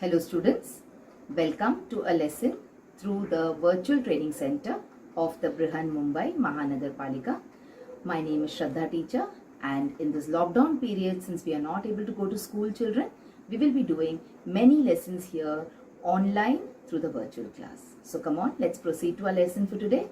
Hello students, welcome to a lesson through the virtual training center of the Brihan Mumbai Mahanagar Palika. My name is Shraddha teacher, and in this lockdown period, since we are not able to go to school, children, we will be doing many lessons here online through the virtual class. So come on, let's proceed to our lesson for today.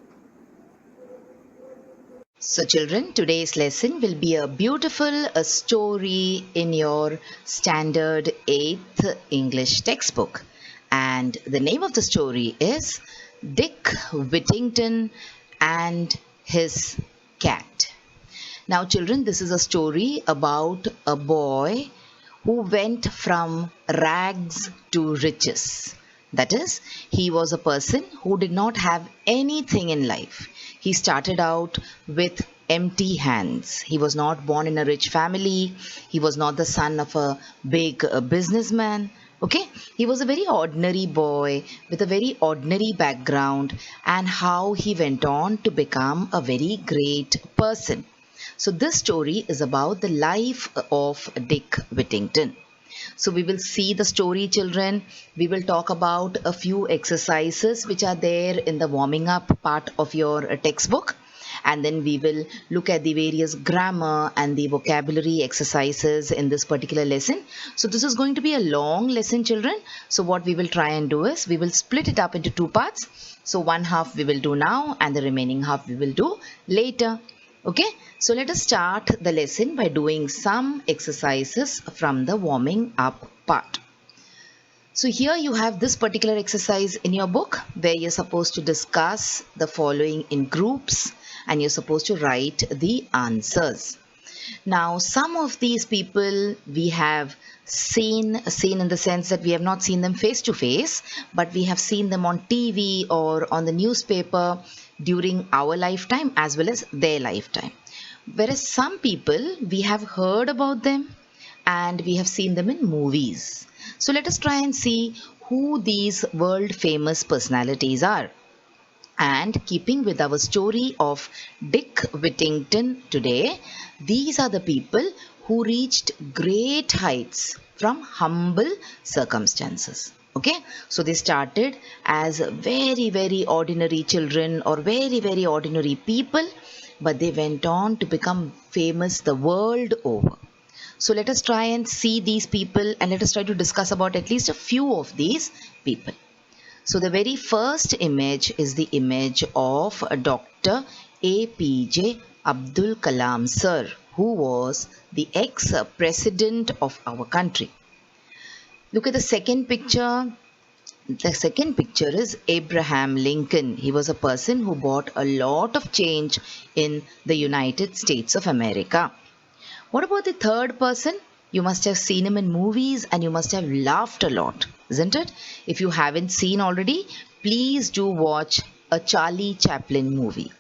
So children, today's lesson will be a beautiful story in your standard 8th English textbook. And the name of the story is Dick Whittington and his cat. Now children, this is a story about a boy who went from rags to riches. That is, he was a person who did not have anything in life. He started out with empty hands. He was not born in a rich family. He was not the son of a big businessman. Okay, he was a very ordinary boy with a very ordinary background, and how he went on to become a very great person. So this story is about the life of Dick Whittington. So we will see the story, children. We will talk about a few exercises which are there in the warming up part of your textbook. And then we will look at the various grammar and the vocabulary exercises in this particular lesson. So this is going to be a long lesson, children. So what we will try and do is we will split it up into two parts. So one half we will do now and the remaining half we will do later. Okay, so let us start the lesson by doing some exercises from the warming up part. So here you have this particular exercise in your book where you're supposed to discuss the following in groups and you're supposed to write the answers. Now, some of these people we have seen in the sense that we have not seen them face to face, but we have seen them on TV or on the newspaper during our lifetime as well as their lifetime. Whereas some people, we have heard about them and we have seen them in movies. So let us try and see who these world famous personalities are. And keeping with our story of Dick Whittington today, these are the people who reached great heights from humble circumstances. Okay, so they started as very ordinary children or very ordinary people, but they went on to become famous the world over. So let us try and see these people and let us try to discuss about at least a few of these people. So the very first image is the image of Dr. APJ Abdul Kalam sir, who was the ex-president of our country. Look at the second picture. The second picture is Abraham Lincoln. He was a person who brought a lot of change in the United States of America. What about the third person? You must have seen him in movies and you must have laughed a lot, isn't it? If you haven't seen already, please do watch a Charlie Chaplin movie.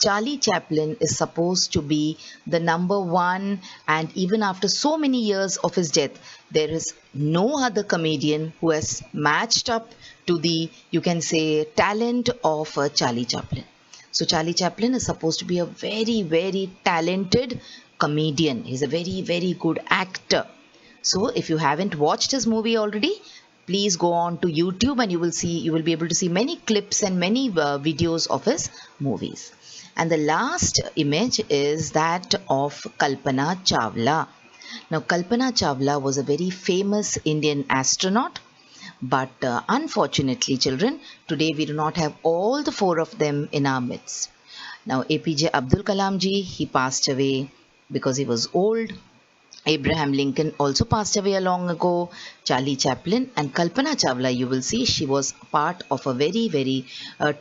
Charlie Chaplin is supposed to be the number one, and even after so many years of his death, there is no other comedian who has matched up to the, you can say, talent of Charlie Chaplin. So Charlie Chaplin is supposed to be a very talented comedian. He's a very good actor. So if you haven't watched his movie already, please go on to YouTube and you will be able to see many clips and many videos of his movies. And the last image is that of Kalpana Chawla. Now Kalpana Chawla was a very famous Indian astronaut, but unfortunately children, today we do not have all the four of them in our midst. Now APJ Abdul Kalam ji, he passed away because he was old. Abraham Lincoln also passed away long ago. Charlie Chaplin and Kalpana Chawla, you will see she was part of a very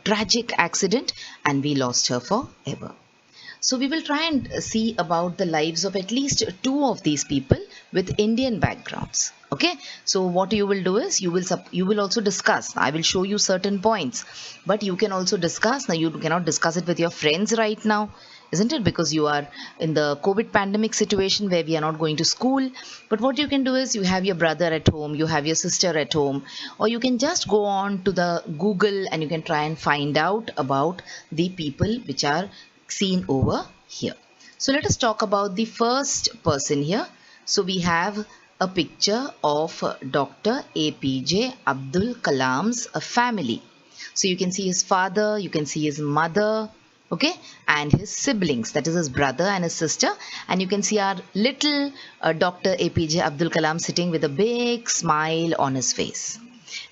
tragic accident and we lost her forever. So we will try and see about the lives of at least two of these people with Indian backgrounds. Okay, so what you will do is you will also discuss. I will show you certain points, but you can also discuss. Now you cannot discuss it with your friends right now, isn't it? Because you are in the COVID pandemic situation where we are not going to school. But what you can do is you have your brother at home, you have your sister at home, or you can just go on to the Google and you can try and find out about the people which are seen over here. So let us talk about the first person here. So we have a picture of Dr. APJ Abdul Kalam's family. So you can see his father, you can see his mother, okay, and his siblings, that is his brother and his sister, and you can see our little Dr. APJ Abdul Kalam sitting with a big smile on his face.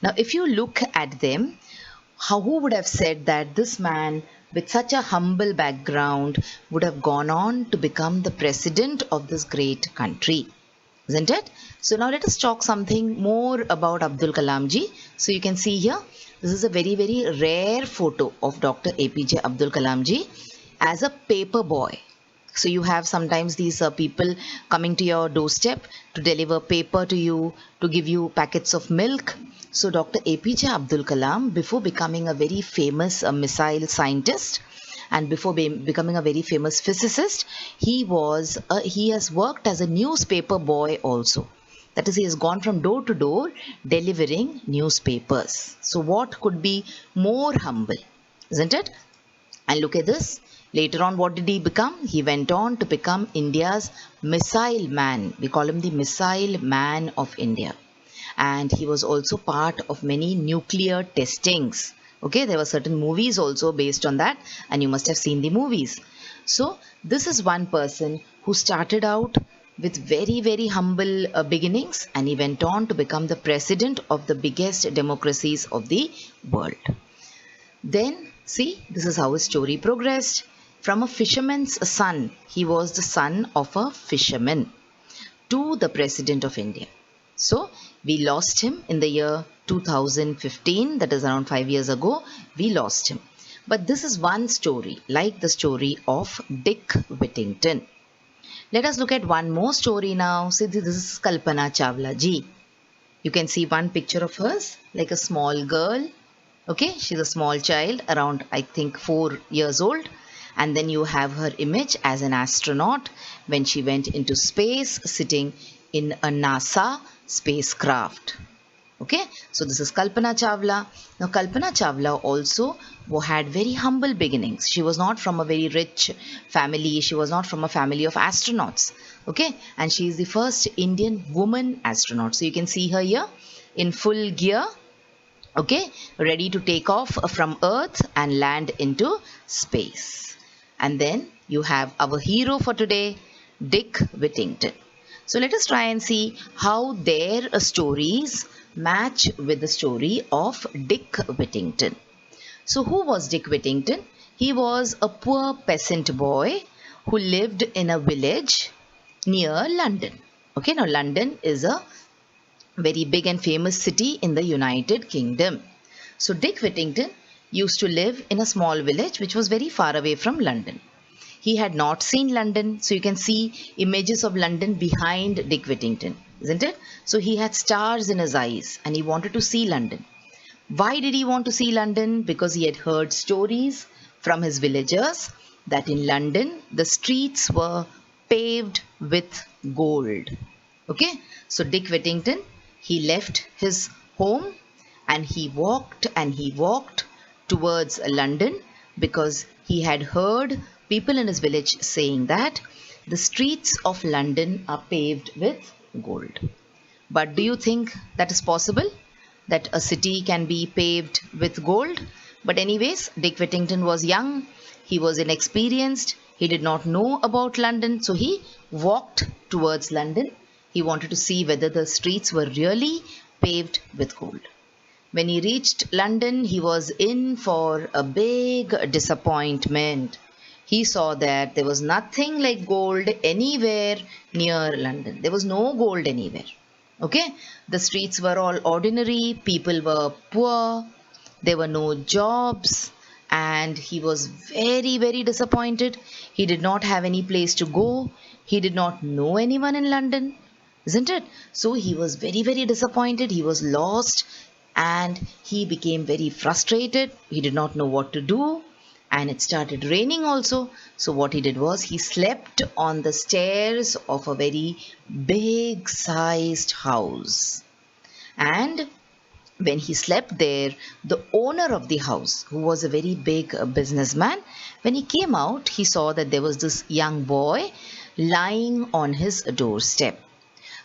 Now if you look at them, who would have said that this man with such a humble background would have gone on to become the president of this great country, isn't it? So now let us talk something more about Abdul Kalam ji. So you can see here, this is a very rare photo of Dr. APJ Abdul Kalam ji as a paper boy. So you have sometimes these people coming to your doorstep to deliver paper to you, to give you packets of milk. So Dr. APJ Abdul Kalam, before becoming a very famous missile scientist and before becoming a very famous physicist, he has worked as a newspaper boy also. That is, he has gone from door to door delivering newspapers. So what could be more humble, isn't it? And look at this. Later on, what did he become? He went on to become India's missile man. We call him the missile man of India. And he was also part of many nuclear testings. Okay, there were certain movies also based on that, and you must have seen the movies. So this is one person who started out with very humble beginnings, and he went on to become the president of the biggest democracies of the world. Then see, this is how his story progressed. From a fisherman's son, he was the son of a fisherman, to the president of India. So we lost him in the year 2015, that is around 5 years ago, we lost him. But this is one story, like the story of Dick Whittington. Let us look at one more story now. See, this is Kalpana Chawla ji. You can see one picture of hers, like a small girl. Okay, she's a small child, around I think 4 years old. And then you have her image as an astronaut when she went into space, sitting in a NASA spacecraft. Okay, so this is Kalpana Chawla. Now Kalpana Chawla also had very humble beginnings. She was not from a very rich family. She was not from a family of astronauts. Okay, and she is the first Indian woman astronaut. So you can see her here in full gear. Okay, ready to take off from Earth and land into space. And then you have our hero for today, Dick Whittington. So let us try and see how their stories match with the story of Dick Whittington. So who was Dick Whittington? He was a poor peasant boy who lived in a village near London. Okay, now London is a very big and famous city in the United Kingdom. So Dick Whittington used to live in a small village which was very far away from London. He had not seen London, so you can see images of London behind Dick Whittington, isn't it? So he had stars in his eyes and he wanted to see London. Why did he want to see London? Because he had heard stories from his villagers that in London the streets were paved with gold. Okay, so Dick Whittington, he left his home and he walked towards London because he had heard people in his village saying that the streets of London are paved with gold. But do you think that is possible? That a city can be paved with gold? But anyways, Dick Whittington was young, he was inexperienced, he did not know about London, so he walked towards London. He wanted to see whether the streets were really paved with gold. When he reached London, he was in for a big disappointment. He saw that there was nothing like gold anywhere near London. There was no gold anywhere. Okay, the streets were all ordinary, people were poor, there were no jobs, and he was very disappointed. He did not have any place to go. He did not know anyone in London, isn't it? So he was very disappointed. He was lost and he became very frustrated. He did not know what to do, and it started raining also. So what he did was he slept on the stairs of a very big sized house. And when he slept there, the owner of the house, who was a very big businessman, when he came out, he saw that there was this young boy lying on his doorstep.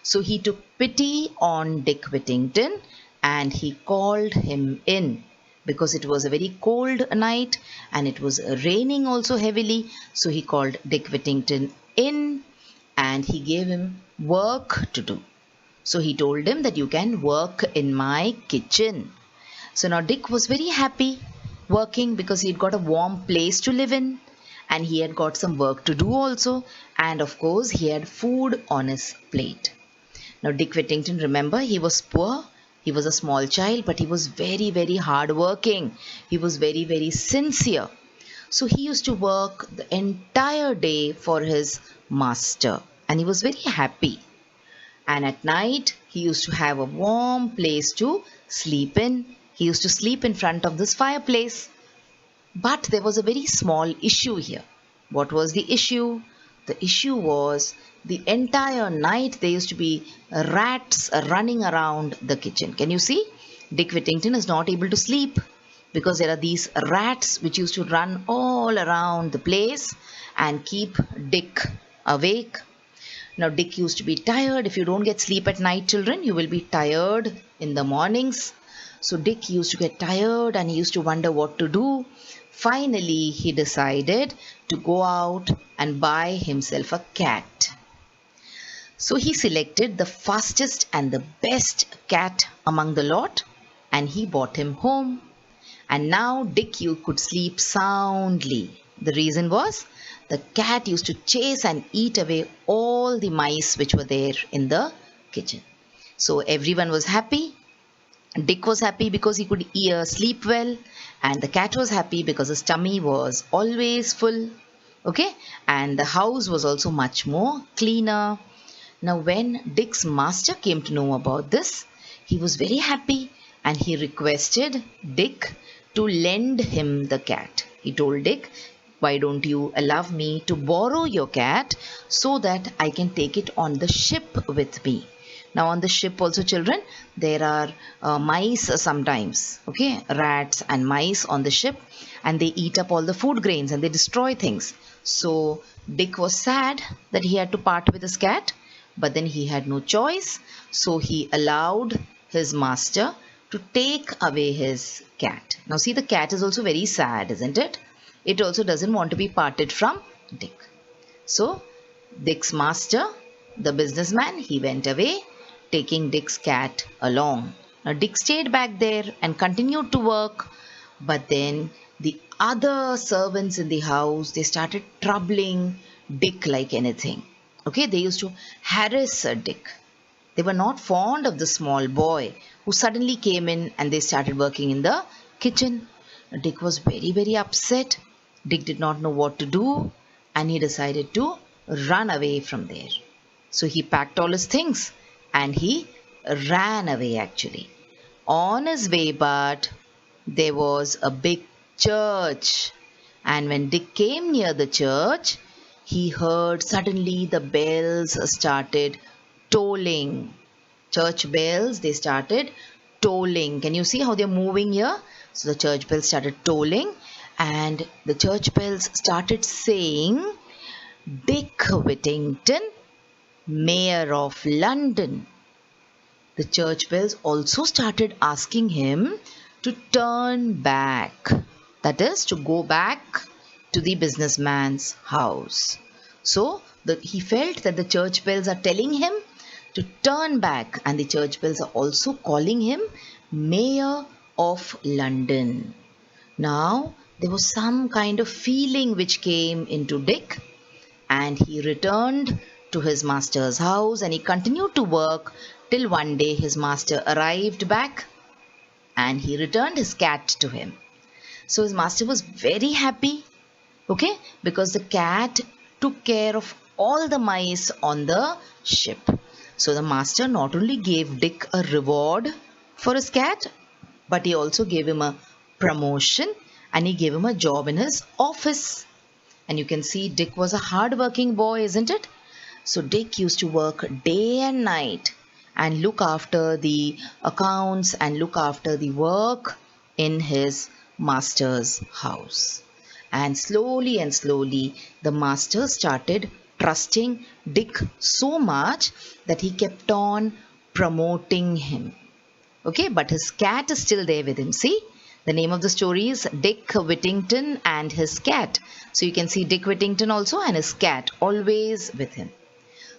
So he took pity on Dick Whittington and he called him in, because it was a very cold night and it was raining also heavily. So he called Dick Whittington in and he gave him work to do. So he told him that you can work in my kitchen. So now Dick was very happy working because he'd got a warm place to live in and he had got some work to do also, and of course he had food on his plate. Now Dick Whittington, remember, he was poor, he was a small child, but he was very, very hard working. He was very, very sincere. So he used to work the entire day for his master and he was very happy. And at night he used to have a warm place to sleep in. He used to sleep in front of this fireplace. But there was a very small issue here. What was the issue? The issue was the entire night there used to be rats running around the kitchen. Can you see? Dick Whittington is not able to sleep because there are these rats which used to run all around the place and keep Dick awake. Now Dick used to be tired. If you don't get sleep at night, children, you will be tired in the mornings. So Dick used to get tired and he used to wonder what to do. Finally, he decided to go out and buy himself a cat. So he selected the fastest and the best cat among the lot and he brought him home. And now Dick could sleep soundly. The reason was the cat used to chase and eat away all the mice which were there in the kitchen. So everyone was happy. Dick was happy because he could sleep well, and the cat was happy because his tummy was always full. Okay, and the house was also much more cleaner. Now when Dick's master came to know about this, he was very happy and he requested Dick to lend him the cat. He told Dick, why don't you allow me to borrow your cat so that I can take it on the ship with me. Now on the ship also, children, there are mice sometimes, okay, rats and mice on the ship, and they eat up all the food grains and they destroy things. So Dick was sad that he had to part with his cat, but then he had no choice. So he allowed his master to take away his cat. Now see, the cat is also very sad, isn't it? It also doesn't want to be parted from Dick. So Dick's master, the businessman, he went away, taking Dick's cat along. Now Dick stayed back there and continued to work, but then the other servants in the house, they started troubling Dick like anything. Okay, they used to harass Dick. They were not fond of the small boy who suddenly came in and they started working in the kitchen. Now, Dick was very, very upset. Dick did not know what to do and he decided to run away from there. So he packed all his things and he ran away actually. On his way, but there was a big church, and when Dick came near the church, he heard suddenly the bells started tolling. Church bells, they started tolling. Can you see how they're moving here? So the church bells started tolling and the church bells started saying, Dick Whittington, Mayor of London. The church bells also started asking him to turn back. That is, to go back to the businessman's house. So he felt that the church bells are telling him to turn back, and the church bells are also calling him Mayor of London. Now there was some kind of feeling which came into Dick, and he returned to his master's house and he continued to work till one day his master arrived back and he returned his cat to him. So his master was very happy, okay, because the cat took care of all the mice on the ship. So the master not only gave Dick a reward for his cat, but he also gave him a promotion and he gave him a job in his office. And you can see Dick was a hard-working boy, isn't it? So Dick used to work day and night and look after the accounts and look after the work in his master's house. And slowly the master started trusting Dick so much that he kept on promoting him. Okay, but his cat is still there with him. See, the name of the story is Dick Whittington and his cat. So you can see Dick Whittington also and his cat always with him.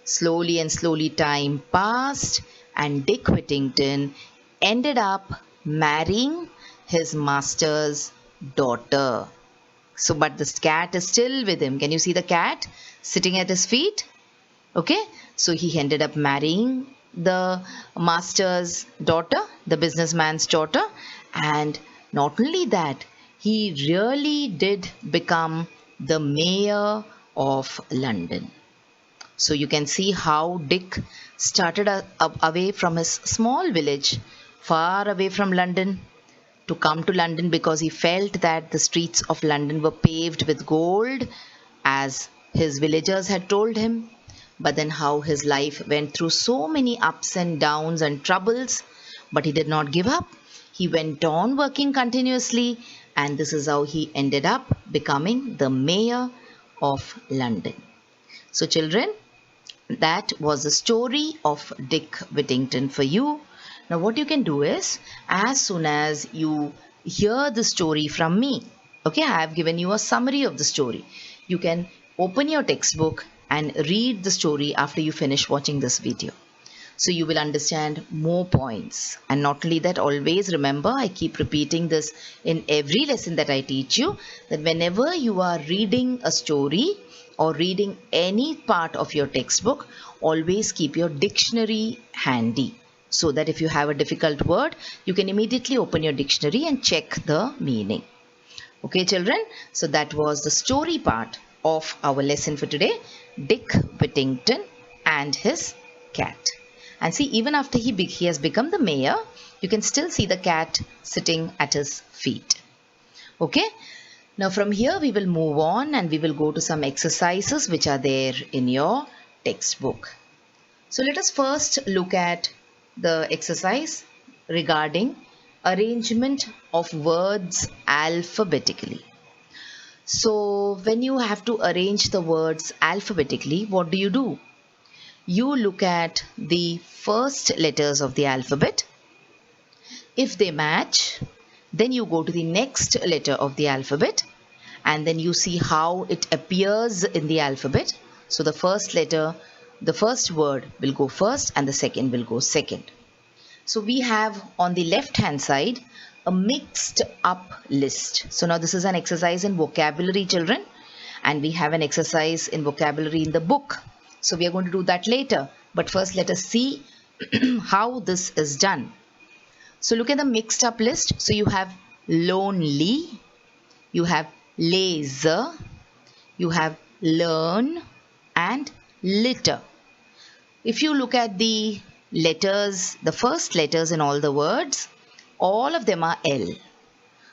Slowly and slowly time passed and Dick Whittington ended up marrying his master's daughter. So, but this cat is still with him. Can you see the cat sitting at his feet? Okay, so he ended up marrying the master's daughter, the businessman's daughter, and not only that, he really did become the mayor of London. So you can see how Dick started away from his small village, far away from London, to come to London because he felt that the streets of London were paved with gold, as his villagers had told him. But then how his life went through so many ups and downs and troubles, but he did not give up. He went on working continuously, and this is how he ended up becoming the mayor of London. So children, that was the story of Dick Whittington for you. Now what you can do is, as soon as you hear the story from me, okay, I have given you a summary of the story. You can open your textbook and read the story after you finish watching this video. So you will understand more points. And not only that, always remember, I keep repeating this in every lesson that I teach you, that whenever you are reading a story or reading any part of your textbook, always keep your dictionary handy, so that if you have a difficult word, you can immediately open your dictionary and check the meaning. Okay children, so that was the story part of our lesson for today, Dick Whittington and his cat. And see, even after he has become the mayor, you can still see the cat sitting at his feet. Okay, now from here we will move on and we will go to some exercises which are there in your textbook. So let us first look at the exercise regarding arrangement of words alphabetically. So when you have to arrange the words alphabetically, what do? You look at the first letters of the alphabet. If they match, then you go to the next letter of the alphabet and then you see how it appears in the alphabet. So the first letter, the first word will go first and the second will go second. So we have on the left hand side a mixed up list. So now this is an exercise in vocabulary, children, and we have an exercise in vocabulary in the book. So we are going to do that later, but first let us see how this is done. So look at the mixed up list. So you have lonely, you have laser, you have learn and litter. If you look at the letters, the first letters in all the words, all of them are L.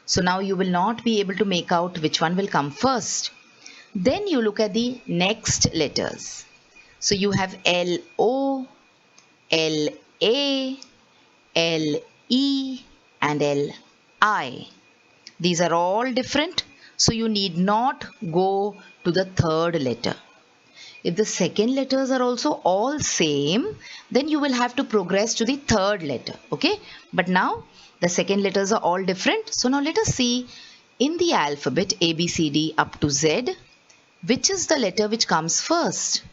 So now you will not be able to make out which one will come first. Then you look at the next letters. So you have L-O, L-A, L-E and L-I. These are all different, so you need not go to the third letter. If the second letters are also all same, then you will have to progress to the third letter, okay? But now the second letters are all different. So now let us see in the alphabet A, B, C, D up to Z, which is the letter which comes first?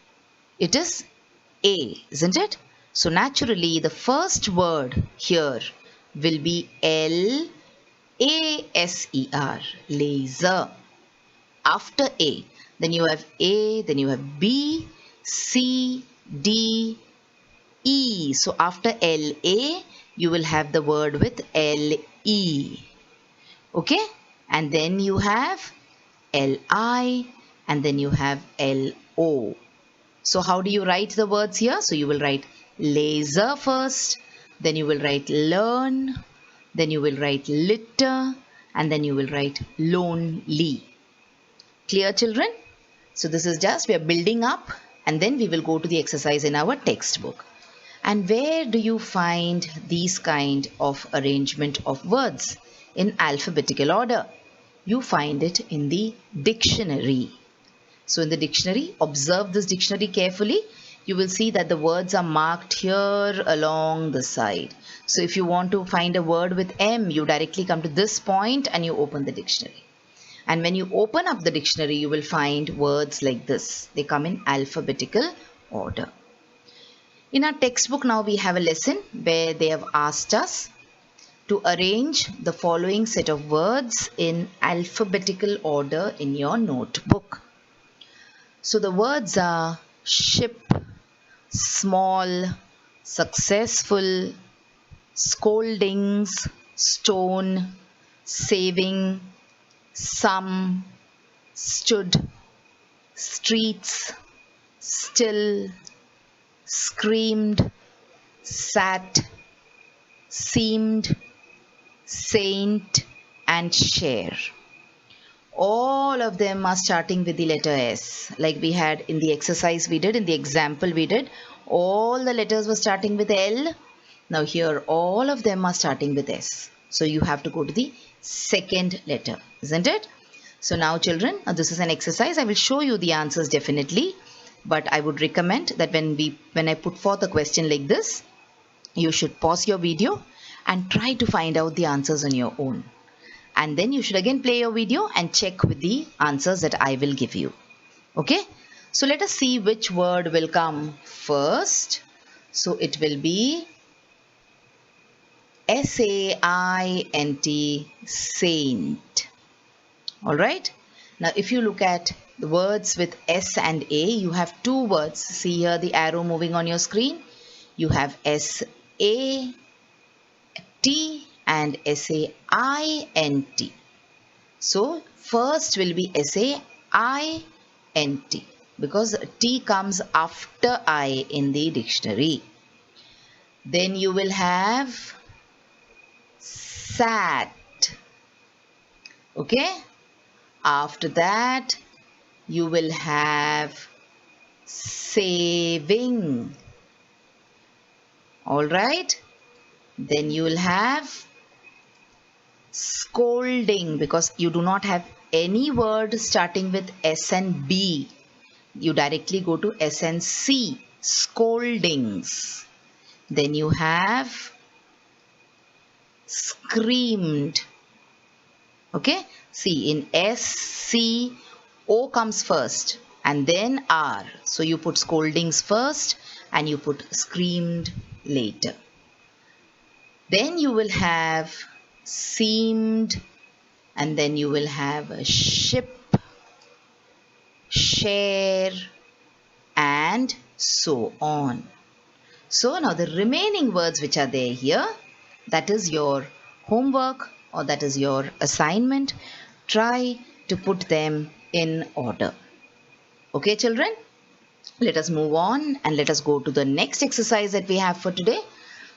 It is A, isn't it? So naturally the first word here will be L-A-S-E-R, laser. After A, then you have A, then you have B, C, D, E. So after L-A, you will have the word with L-E. Okay? And then you have L-I and then you have L-O. So how do you write the words here? So you will write laser first, then you will write learn, then you will write litter, and then you will write lonely. Clear, children? So this is just, we are building up and then we will go to the exercise in our textbook. And where do you find these kind of arrangement of words in alphabetical order? You find it in the dictionary. So in the dictionary, observe this dictionary carefully. You will see that the words are marked here along the side. So if you want to find a word with M, you directly come to this point and you open the dictionary. And when you open up the dictionary, you will find words like this. They come in alphabetical order. In our textbook now we have a lesson where they have asked us to arrange the following set of words in alphabetical order in your notebook. So the words are ship, small, successful, scoldings, stone, saving, some, stood, streets, still, screamed, sat, seemed, saint, and share. All of them are starting with the letter S. Like we had in the exercise we did, in the example we did, all the letters were starting with L. Now here all of them are starting with S. So you have to go to the second letter, isn't it? So now children, this is an exercise. I will show you the answers definitely. But I would recommend that when I put forth a question like this, you should pause your video and try to find out the answers on your own. And then you should again play your video and check with the answers that I will give you. Okay? So let us see which word will come first. So it will be S-A-I-N-T, saint. Alright? Now if you look at the words with S and A, you have two words. See here the arrow moving on your screen. You have S-A-T and S-A-I-N-T. So first will be S-A-I-N-T because T comes after I in the dictionary. Then you will have sat. Okay? After that you will have saving. Alright? Then you will have scolding because you do not have any word starting with S and B. You directly go to S and C, scoldings. Then you have screamed. Okay, see in S, C, O comes first and then R. So you put scoldings first and you put screamed later. Then you will have seemed and then you will have a ship, share and so on. So now the remaining words which are there here, that is your homework or that is your assignment. Try to put them in order. Okay children, let us move on and let us go to the next exercise that we have for today.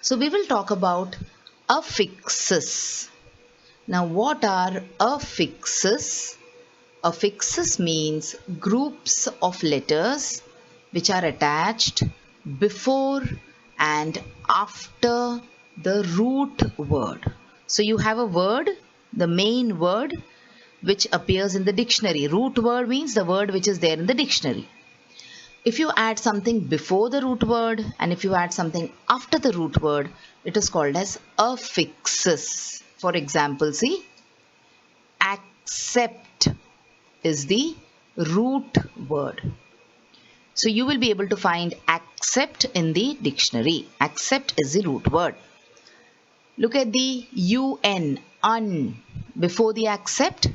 So we will talk about affixes. Now what are affixes? Affixes means groups of letters which are attached before and after the root word. So you have a word, the main word which appears in the dictionary. Root word means the word which is there in the dictionary. If you add something before the root word and if you add something after the root word, it is called as affixes. For example, see, accept is the root word. So you will be able to find accept in the dictionary. Accept is the root word. Look at the un, un, before the accept.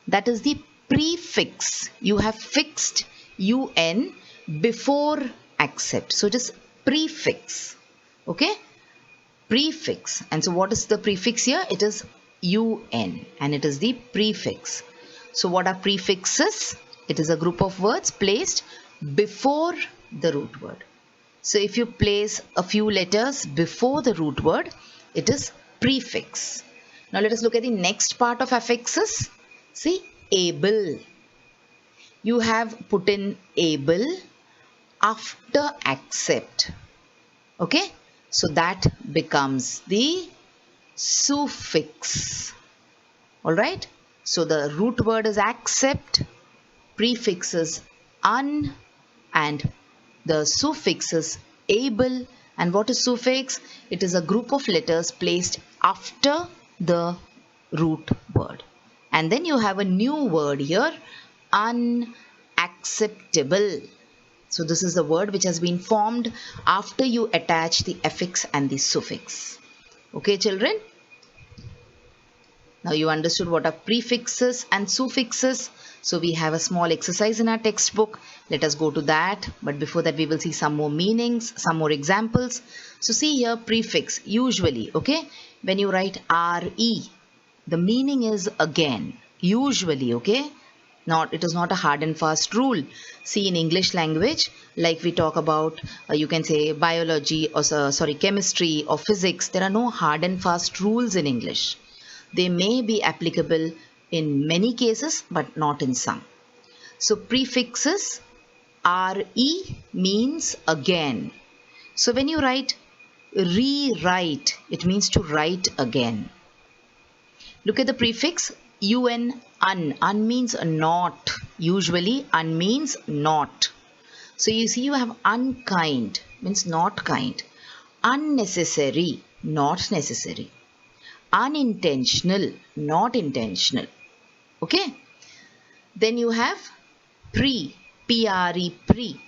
That is the prefix. You have fixed un before accept. So it is prefix. Okay? Prefix. And so what is the prefix here? It is un and it is the prefix. So what are prefixes? It is a group of words placed before the root word. So if you place a few letters before the root word, it is prefix. Now let us look at the next part of affixes. See, able. You have put in able after accept. Okay, so that becomes the suffix. Alright, so the root word is accept prefixes un and the suffixes able. And what is suffix? It is a group of letters placed after the root word. And then you have a new word here, unacceptable. So this is the word which has been formed after you attach the affix and the suffix. Okay, children? Now you understood what are prefixes and suffixes. So we have a small exercise in our textbook. Let us go to that. But before that, we will see some more meanings, some more examples. So see here, prefix, usually, okay? When you write RE, the meaning is again, usually, okay? It is not a hard and fast rule. See, in English language, like we talk about, you can say biology or chemistry or physics, there are no hard and fast rules in English. They may be applicable in many cases, but not in some. So prefixes, RE means again. So when you write rewrite, it means to write again. Look at the prefix un, un means not. Usually un means not. So you see you have unkind, means not kind. Unnecessary, not necessary. Unintentional, not intentional. Okay. Then you have pre, pre, pre.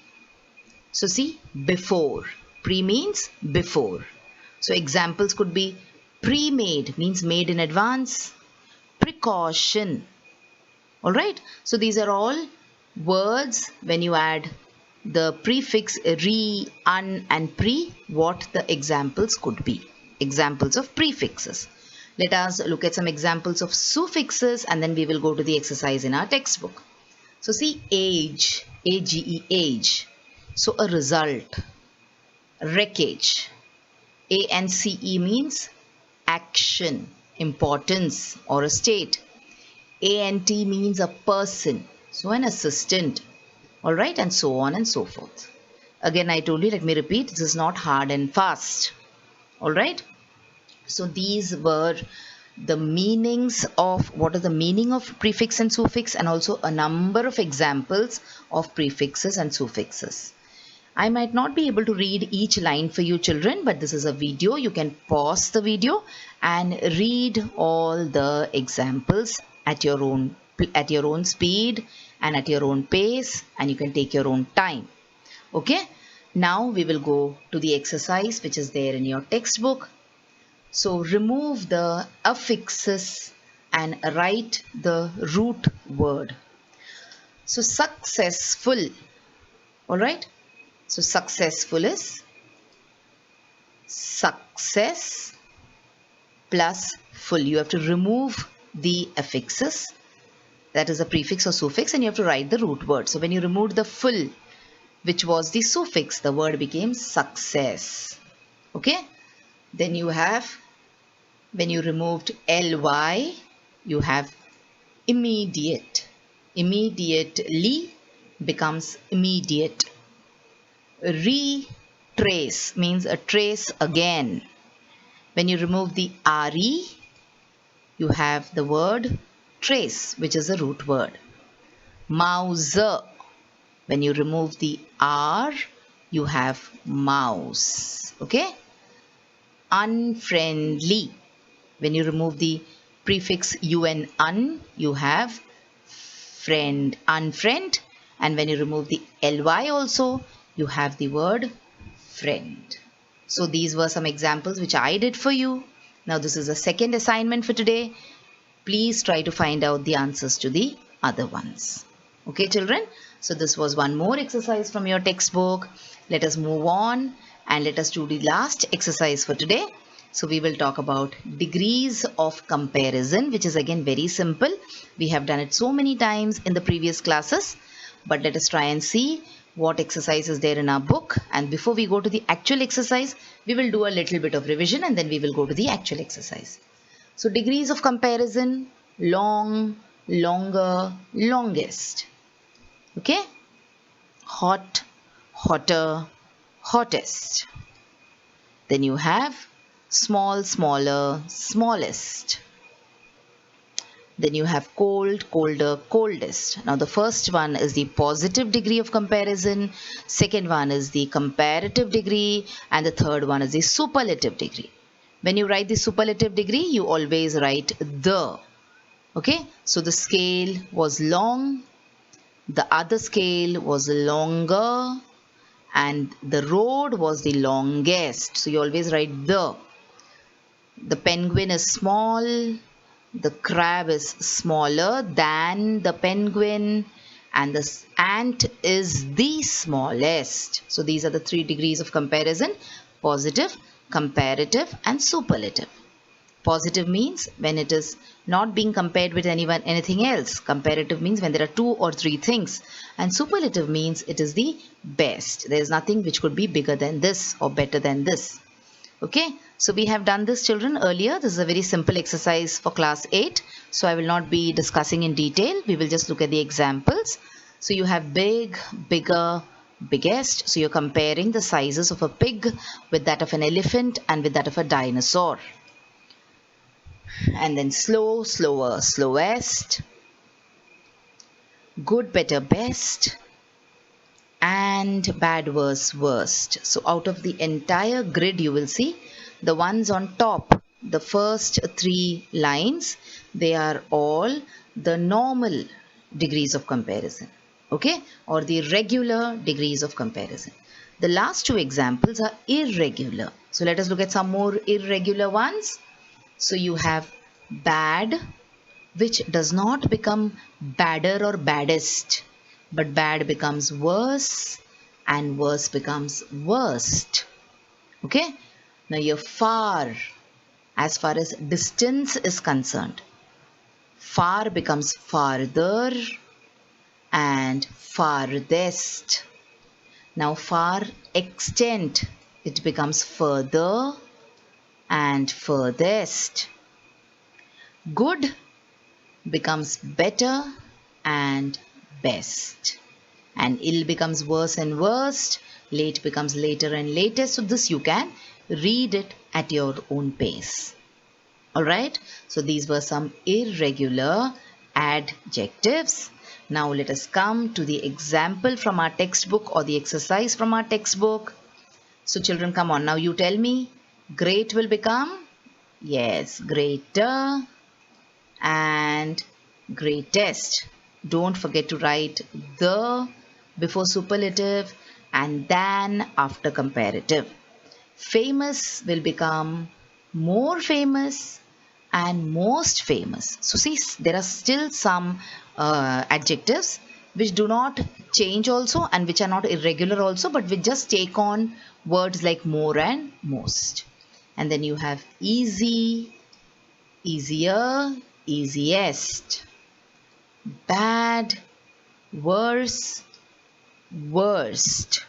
So see, before. Pre means before. So examples could be pre-made, means made in advance. Precaution. Alright. So these are all words when you add the prefix re, un and pre, what the examples could be. Examples of prefixes. Let us look at some examples of suffixes and then we will go to the exercise in our textbook. So see, age, age, age. So a result. Wreckage. ANCE means action, importance or a state. ANT means a person, so an assistant. Alright, and so on and so forth. Again, I told you, let me repeat, this is not hard and fast. Alright. So these were the meanings of, what is the meaning of prefix and suffix, and also a number of examples of prefixes and suffixes. I might not be able to read each line for you children, but this is a video. You can pause the video and read all the examples at your own speed and at your own pace, and you can take your own time. Okay, now we will go to the exercise which is there in your textbook. So remove the affixes and write the root word. So successful. Alright. So successful is success plus full. You have to remove the affixes. That is a prefix or suffix, and you have to write the root word. So when you removed the full, which was the suffix, the word became success. Okay. Then you have, when you removed ly, you have immediate. Immediately becomes immediate. Retrace means a trace again. When you remove the re, you have the word trace, which is a root word. Mouser. When you remove the r, you have mouse. Okay. Unfriendly. When you remove the prefix un, you have friend, unfriend. And when you remove the ly also, you have the word friend. So these were some examples which I did for you. Now this is the second assignment for today. Please try to find out the answers to the other ones. Okay children, so this was one more exercise from your textbook. Let us move on and let us do the last exercise for today. So we will talk about degrees of comparison, which is again very simple. We have done it so many times in the previous classes, but let us try and see what exercise is there in our book. And before we go to the actual exercise, we will do a little bit of revision and then we will go to the actual exercise. So degrees of comparison, long, longer, longest. Okay. Hot, hotter, hottest. Then you have small, smaller, smallest. Then you have cold, colder, coldest. Now the first one is the positive degree of comparison, second one is the comparative degree, and the third one is the superlative degree. When you write the superlative degree, you always write the. Okay, so the scale was long, the other scale was longer, and the road was the longest. So you always write the. The penguin is small, the crab is smaller than the penguin, and the ant is the smallest. So these are the 3 degrees of comparison: positive, comparative, and superlative. Positive means when it is not being compared with anything else. Comparative means when there are 2 or 3 things. And superlative means it is the best. There is nothing which could be bigger than this or better than this. Okay, so we have done this, children, earlier. This is a very simple exercise for class 8. So I will not be discussing in detail. We will just look at the examples. So you have big, bigger, biggest. So you're comparing the sizes of a pig with that of an elephant and with that of a dinosaur. And then slow, slower, slowest. Good, better, best. And bad, worse, worst. So out of the entire grid, you will see the ones on top, the first 3 lines, they are all the normal degrees of comparison, okay, or the regular degrees of comparison. The last 2 examples are irregular. So let us look at some more irregular ones. So you have bad, which does not become badder or baddest, but bad becomes worse and worse becomes worst. Okay, now you're far, as far as distance is concerned, far becomes farther and farthest. Now far extent, it becomes further and furthest. Good becomes better and best, and ill becomes worse and worst, late becomes later and latest. So this you can read it at your own pace. Alright, so these were some irregular adjectives. Now let us come to the example from our textbook or the exercise from our textbook. So children, come on, now you tell me. Great will become, yes, greater and greatest. Don't forget to write the before superlative and than after comparative. Famous will become more famous and most famous. So see, there are still some adjectives which do not change also and which are not irregular also, but which just take on words like more and most. And then you have easy, easier, easiest. Bad, worse, worst.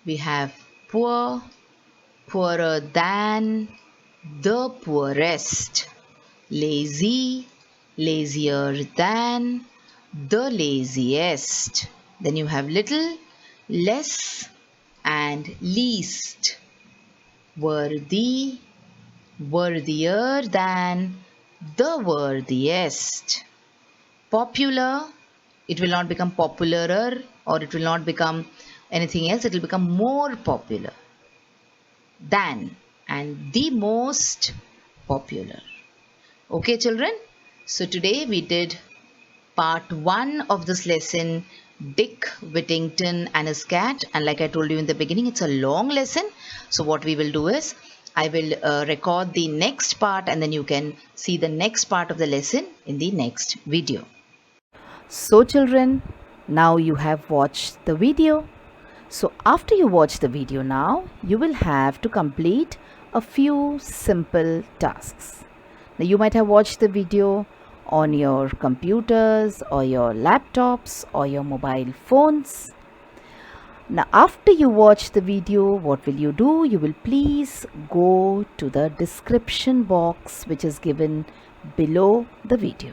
We have poor, poorer than, the poorest. Lazy, lazier than, the laziest. Then you have little, less and least. Worthy, worthier than, the worthiest. Popular, it will not become popularer or it will not become anything else. It will become more popular than, and the most popular. Okay, children. So today we did part 1 of this lesson, Dick Whittington and his cat. And like I told you in the beginning, it's a long lesson. So what we will do is, I will record the next part and then you can see the next part of the lesson in the next video. So children, now you have watched the video. So after you watch the video now, you will have to complete a few simple tasks. Now you might have watched the video on your computers or your laptops or your mobile phones. Now after you watch the video, what will you do? You will please go to the description box which is given below the video.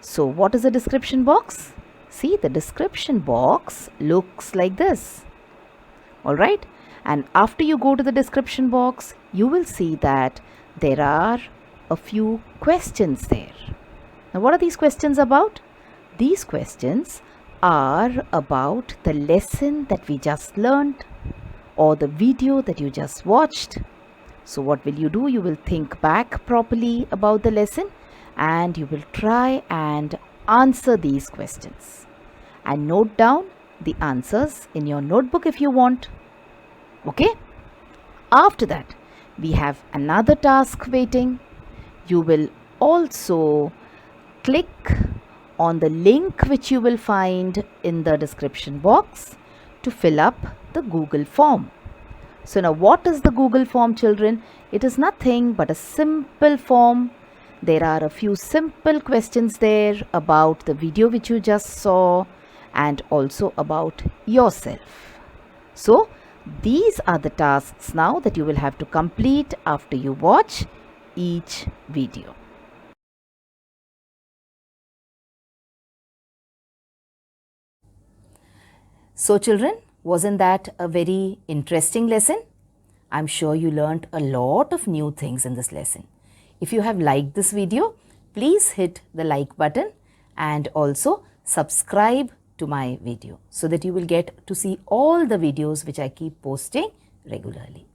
So what is the description box? See, the description box looks like this. Alright, and after you go to the description box, you will see that there are a few questions there. Now, what are these questions about? These questions are about the lesson that we just learned or the video that you just watched. So what will you do? You will think back properly about the lesson and you will try and answer these questions and note down the answers in your notebook if you want. Okay? After that, we have another task waiting. You will also click on the link which you will find in the description box to fill up the Google form. So now what is the Google form, children? It is nothing but a simple form. There are a few simple questions there about the video which you just saw and also about yourself. So these are the tasks now that you will have to complete after you watch each video. So children, wasn't that a very interesting lesson? I'm sure you learnt a lot of new things in this lesson. If you have liked this video, please hit the like button and also subscribe to my video so that you will get to see all the videos which I keep posting regularly.